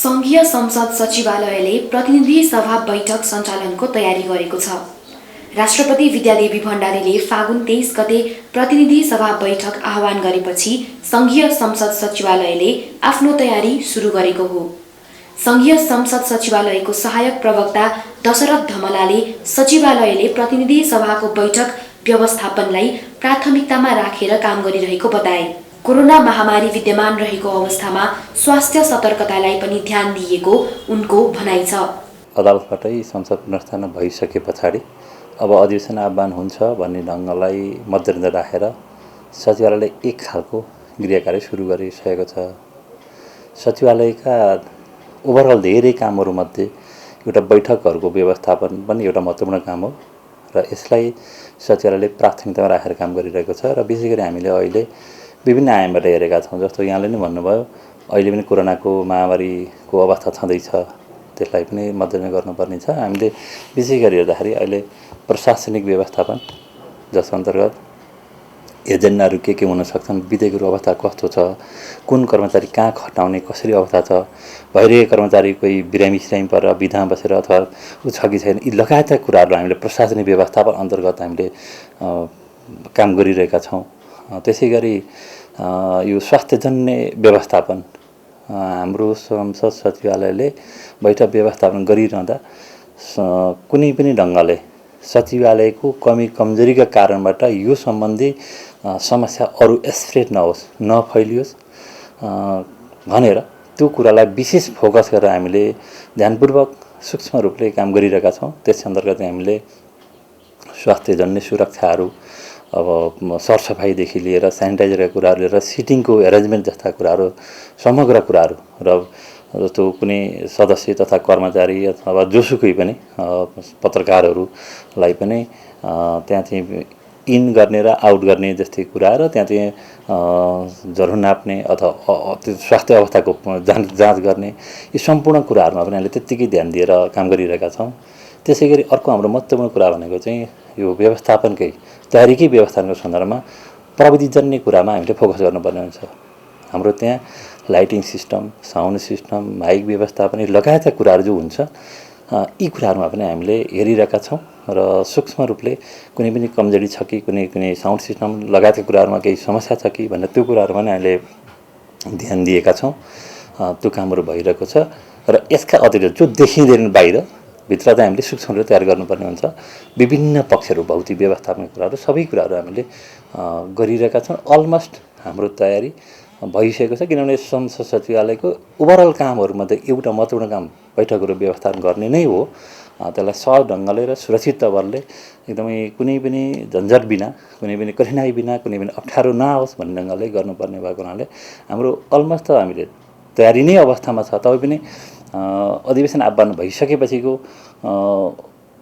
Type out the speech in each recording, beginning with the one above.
सङ्घीय संसद सचिवालयले प्रतिनिधि सभा बैठक सञ्चालनको तयारी गरेको छ। राष्ट्रपति विद्यादेवी भण्डारीले फागुन 23 गते प्रतिनिधि सभा बैठक आह्वान गरेपछि सङ्घीय संसद सचिवालयले आफ्नो तयारी सुरु गरेको हो। सङ्घीय संसद सचिवालयको सहायक प्रवक्ता दशरथ धमलाले सचिवालयले प्रतिनिधि सभाको बैठक व्यवस्थापनलाई प्राथमिकतामा राखेर काम गरिरहेको बताए। कोरोना महामारी विद्यमान रहेको अवस्थामा स्वास्थ्य सतर्कतालाई पनि ध्यान दिएको उनको भनाइ छ। अदालतबाटै संसद पुनर्स्थापना भइसके पछाडि अब अधिवेशन आह्वान हुन्छ भन्ने ढङ्गलाई मध्यनजर राखेर सचिवालयले एक खालको गृहकार्य सुरु गरिसकेको छ। सचिवालयका ओभरअल धेरै कामहरूमध्ये एउटा बैठकहरूको व्यवस्थापन पनि एउटा महत्त्वपूर्ण काम हो र यसलाई सचिवालयले प्राथमिकतामा राखेर काम गरिरहेको छ र विशेष गरी हामीले अहिले विभिन्न आयामबाट हेरेका छौँ। जस्तो यहाँले नै भन्नुभयो, अहिले पनि कोरोनाको महामारीको अवस्था छँदैछ, त्यसलाई पनि मध्यनजर गर्नुपर्ने छ। हामीले विशेष गरी हेर्दाखेरि अहिले प्रशासनिक व्यवस्थापन जस अन्तर्गत एजेन्डाहरू के हुन सक्छन्, विधेयकको अवस्था कस्तो छ, कुन कर्मचारी कहाँ खटाउने कसरी अवस्था छ, भइरहेको कर्मचारी कोही बिरामी परेर विधामा बसेर अथवा ऊ छ कि छैन, यी लगायतका कुराहरू हामीले प्रशासनिक व्यवस्थापन अन्तर्गत हामीले काम गरिरहेका छौँ। त्यसै गरी यो स्वास्थ्यजन्य व्यवस्थापन हाम्रो संसद सचिवालयले बैठक व्यवस्थापन गरिरहँदा कुनै पनि ढङ्गले सचिवालयको कमी कमजोरीका कारणबाट यो सम्बन्धी समस्या अरू स्प्रेड नहोस्, नफैलियोस् भनेर त्यो कुरालाई विशेष फोकस गरेर हामीले ध्यानपूर्वक सूक्ष्म रूपले काम गरिरहेका छौँ। त्यस अन्तर्गत हामीले स्वास्थ्यजन्य सुरक्षाहरू, अब सरसफाइदेखि लिएर सेनिटाइजरका कुराहरू लिएर सिटिङको एरेन्जमेन्ट जस्ता कुराहरू, समग्र कुराहरू र जस्तो कुनै सदस्य तथा कर्मचारी अथवा जोसुकै पनि पत्रकारहरूलाई पनि त्यहाँ चाहिँ इन गर्ने र आउट गर्ने जस्तै कुरा र त्यहाँ चाहिँ ज्वरो नाप्ने अथवा त्यो स्वास्थ्य अवस्थाको जाँच गर्ने, यी सम्पूर्ण कुराहरूमा पनि हामीले त्यत्तिकै ध्यान दिएर काम गरिरहेका छौँ। त्यसै गरी अर्को हाम्रो महत्त्वपूर्ण कुरा भनेको चाहिँ यो व्यवस्थापनकै तयारीकै व्यवस्थापनको सन्दर्भमा प्रविधिजन्य कुरामा हामीले फोकस गर्नुपर्ने हुन्छ। हाम्रो त्यहाँ lighting system, sound system, mike व्यवस्थापन लगायतका कुराहरू जो हुन्छ, यी कुराहरूमा पनि हामीले हेरिरहेका छौँ र सूक्ष्म रूपले कुनै पनि कमजोरी छ कि कुनै साउन्ड सिस्टम लगायतका कुराहरूमा केही समस्या छ कि भनेर त्यो कुराहरूमा पनि हामीले ध्यान दिएका छौँ। त्यो कामहरू भइरहेको छ र यसका अतिरिक्त जो देखिँदैन बाहिर भित्र चाहिँ हामीले सूक्ष्म रूपले तयार गर्नुपर्ने हुन्छ। विभिन्न पक्षहरू, भौतिक व्यवस्थापन कुराहरू, सबै कुराहरू हामीले गरिरहेका छौँ। अलमोस्ट हाम्रो तयारी भइसकेको छ, किनभने संसद सचिवालयको ओभरअल कामहरूमध्ये एउटा महत्त्वपूर्ण काम बैठकहरू व्यवस्थापन गर्ने नै हो। त्यसलाई सहज ढङ्गले र सुरक्षित तवरले एकदमै कुनै पनि झन्झट बिना, कुनै पनि कठिनाइ बिना, कुनै पनि अप्ठ्यारो नआओस् भन्ने ढङ्गले गर्नुपर्ने भएको हुनाले हाम्रो अलमोस्ट त हामीले तयारी नै अवस्थामा छ। तबै पनि अधिवेशन आह्वान भइसकेपछिको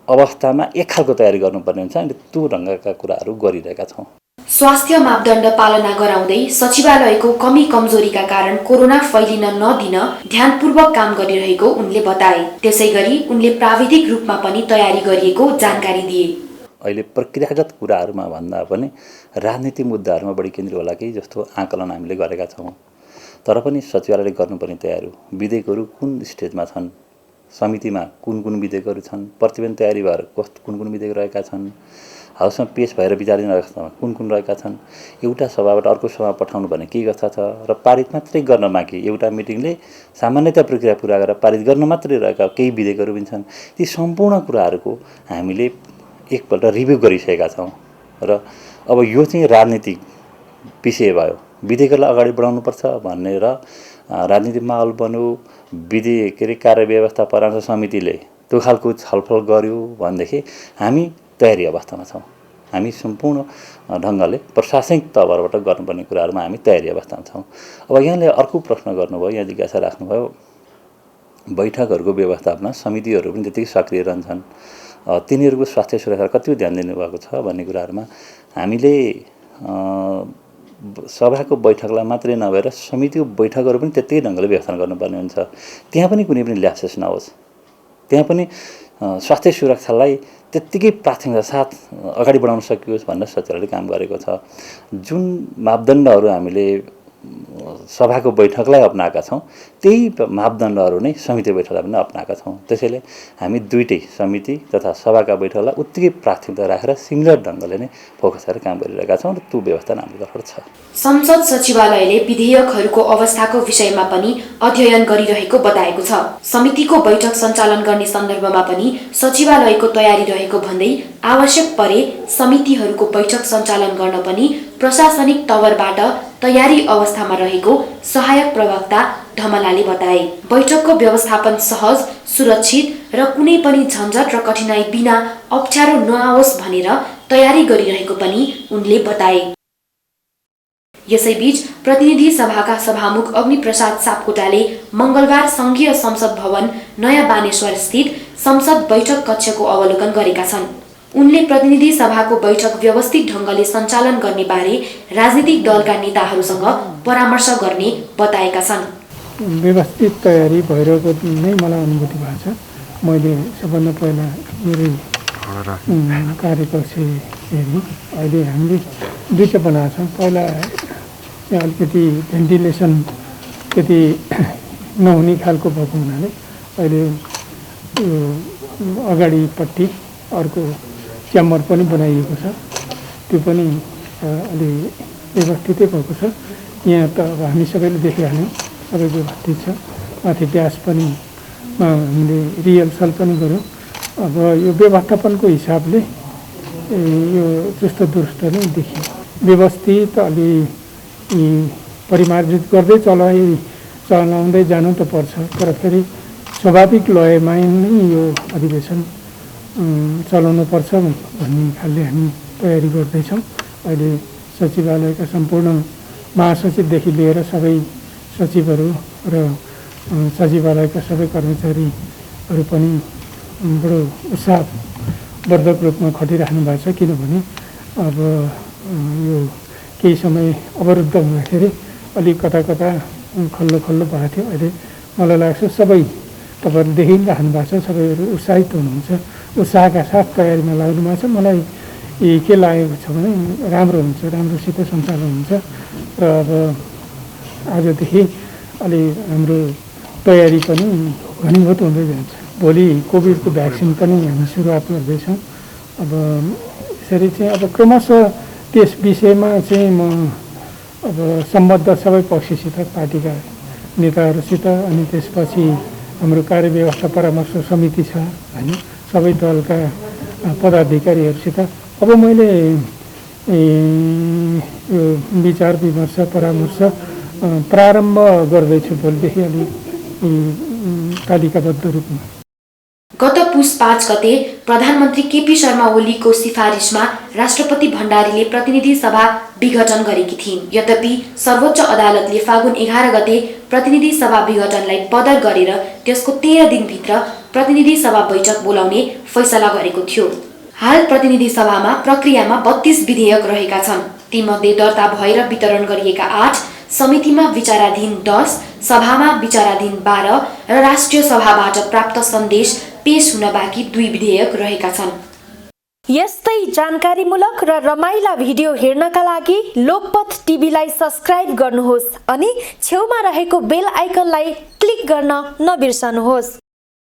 अवस्थामा एक खालको तयारी गर्नुपर्ने हुन्छ। अनि त्यो ढङ्गका कुराहरू गरिरहेका छौँ। स्वास्थ्य मापदण्ड पालना गराउँदै सचिवालयको कमी कमजोरीका कारण कोरोना फैलिन नदिन ध्यानपूर्वक काम गरिरहेको उनले बताए। त्यसैगरी उनले प्राविधिक रूपमा पनि तयारी गरिएको जानकारी दिए। अहिले प्रक्रियागत कुराहरूमा भन्दा पनि राजनीतिक मुद्दाहरूमा बढी केन्द्रित होला कि जस्तो आकलन हामीले गरेका छौँ। तर पनि सचिवालयले गर्नुपर्ने तयारी, विधेयकहरू कुन स्टेजमा छन्, समितिमा कुन विधेयकहरू छन्, प्रतिवेदन तयारी भएर कुन विधेयक रहेका छन्, हाउसमा पेश भएर विचाराधीन अवस्थामा कुन रहेका छन्, एउटा सभाबाट अर्को सभा पठाउनु भने के कथा छ र पारित मात्रै गर्न बाँकी एउटा मिटिङले सामान्यतया प्रक्रिया पुरा गरेर पारित गर्न मात्रै रहेका केही विधेयकहरू पनि छन्। ती सम्पूर्ण कुराहरूको हामीले एकपल्ट रिभ्यू गरिसकेका छौँ र अब यो चाहिँ राजनीतिक विषय भयो, विधेयकलाई अगाडि बढाउनुपर्छ भनेर राजनीतिक माहौल बन्यो, कार्य व्यवस्था परामर्श समितिले त्यो खालको छलफल गर्यो भनेदेखि हामी तयारी अवस्थामा छौँ। हामी सम्पूर्ण ढङ्गले प्रशासनिक तवरबाट गर्नुपर्ने कुराहरूमा हामी तयारी अवस्थामा छौँ। अब यहाँले अर्को प्रश्न गर्नुभयो, यहाँ जिज्ञासा राख्नुभयो, बैठकहरूको व्यवस्थापनमा समितिहरू पनि त्यतिकै सक्रिय रहन्छन्, तिनीहरूको स्वास्थ्य सुरक्षा कति ध्यान दिनुभएको छ भन्ने कुराहरूमा हामीले सभाको बैठकलाई मात्रै नभएर समितिको बैठकहरू पनि त्यत्तिकै ढङ्गले व्यवस्थापन गर्नुपर्ने हुन्छ। त्यहाँ पनि कुनै पनि ल्याप्सेस नहोस्, त्यहाँ पनि स्वास्थ्य सुरक्षालाई त्यत्तिकै प्राथमिकता साथ अगाडि बढाउन सकियोस् भनेर सचिवालयले काम गरेको छ। जुन मापदण्डहरू हामीले सभाको बैठकलाई अपनाएका छौँ त्यही मापदण्डहरू नै समिति बैठकलाई पनि अपनाएका छौँ। त्यसैले हामी दुईटै समिति तथा सभाका बैठकलाई उत्तिकै प्राथमिकता राखेर सिमिलर ढङ्गले नै फोकस गरेर काम गरिरहेका छौँ र त्यो व्यवस्था हाम्रो तर्फबाट छ। संसद सचिवालयले विधेयकहरूको अवस्थाको विषयमा पनि अध्ययन गरिरहेको बताएको छ। समितिको बैठक सञ्चालन गर्ने सन्दर्भमा पनि सचिवालयको तयारी रहेको भन्दै आवश्यक परे समितिहरूको बैठक सञ्चालन गर्न पनि प्रशासनिक तवरबाट तयारी अवस्थामा रहेको सहायक प्रवक्ता धमलाले बताए। बैठकको व्यवस्थापन सहज, सुरक्षित र कुनै पनि झन्झट र कठिनाई बिना अप्ठ्यारो नआओस् भनेर तयारी गरिरहेको पनि उनले बताए। यसैबीच प्रतिनिधि सभाका सभामुख अग्निप्रसाद सापकोटाले मंगलबार संघीय संसद भवन नयाँ बानेश्वर स्थित संसद बैठक कक्षको अवलोकन गरेका छन्। उनले प्रतिनिधि सभाको बैठक व्यवस्थित ढङ्गले सञ्चालन गर्ने बारे राजनीतिक दलका नेताहरूसँग परामर्श गर्ने बताएका छन्। व्यवस्थित तयारी भइरहेको नै मलाई अनुभूति भएको छ। मैले सबभन्दा पहिला मेरो कार्यकक्ष हेरेँ। अहिले हामीले दुईवटा बनाएको छौँ। पहिला अलिकति भेन्टिलेसन त्यति नहुने खालको भएको हुनाले अहिले अगाडिपट्टि अर्को च्याम्बर पनि बनाइएको छ। त्यो पनि अलि व्यवस्थितै भएको छ। यहाँ त अब हामी सबैले देखिहाल्यौँ, सबै व्यवस्थित छ। माथि ब्यास पनि हामीले रिहर्सल पनि गऱ्यौँ। अब यो व्यवस्थापनको हिसाबले यो त्यस्तो दुरुस्त नै देखियो। व्यवस्थित अलि परिमार्जित गर्दै चलाउँदै जानु त पर्छ, तर फेरि स्वाभाविक लयमा नै यो अधिवेशन चलाउनु पर्छ भन्ने खालले हामी तयारी गर्दैछौँ। अहिले सचिवालयका सम्पूर्ण महासचिवदेखि लिएर सबै सचिवहरू र सचिवालयका सबै कर्मचारीहरू पनि बडो उत्साहवर्धक रूपमा खटिराख्नु भएको छ। किनभने अब यो केही समय अवरुद्ध हुँदाखेरि अलिक कता कता खल्लो खल्लो भएको थियो। अहिले मलाई लाग्छ सबै तपाईँहरू देखिराख्नु भएको छ, सबैहरू उत्साहित हुनुहुन्छ, उत्साहका साथ तयारीमा लाग्नु भएको छ। मलाई के लागेको छ भने राम्रो हुन्छ, राम्रोसित सञ्चालन हुन्छ र अब आजदेखि अलि हाम्रो तयारी पनि घनीभूत हुँदै जान्छ। भोलि कोभिडको भ्याक्सिन पनि हामी सुरुवात गर्दैछौँ। अब यसरी चाहिँ अब क्रमशः त्यस विषयमा चाहिँ म अब सम्बद्ध सबै पक्षसित, पार्टीका नेताहरूसित, अनि त्यसपछि हाम्रो कार्यव्यवस्था परामर्श समिति छ होइन, सबै दलका पदाधिकारीहरूसित अब मैले यो विचार विमर्श परामर्श प्रारम्भ गर्दैछु भोलिदेखि अलिक तालिकाबद्ध रूपमा। गत पुस 5 गते प्रधानमन्त्री केपी शर्मा ओलीको सिफारिसमा राष्ट्रपति भण्डारीले प्रतिनिधि सभा विघटन गरेकी थिइन्। यद्यपि सर्वोच्च अदालतले फागुन 11 गते प्रतिनिधि सभा विघटनलाई बदर गरेर त्यसको 13 दिनभित्र प्रतिनिधि सभा बैठक बोलाउने फैसला गरेको थियो। हाल प्रतिनिधि सभामा प्रक्रियामा 32 विधेयक रहेका छन्। तीमध्ये दर्ता भएर वितरण गरिएका 8, समितिमा विचाराधीन 10, सभामा विचाराधीन 12 र राष्ट्रिय सभाबाट प्राप्त सन्देश पेश हुन बाँकी 2 विधेयक रहेका छन्। यस्तै जानकारीमूलक र रमाइला भिडियो हेर्नका लागि लोकपथ टिभीलाई सब्स्क्राइब गर्नुहोस् अनि छेउमा रहेको बेल आइकनलाई क्लिक गर्न नबिर्सनुहोस्।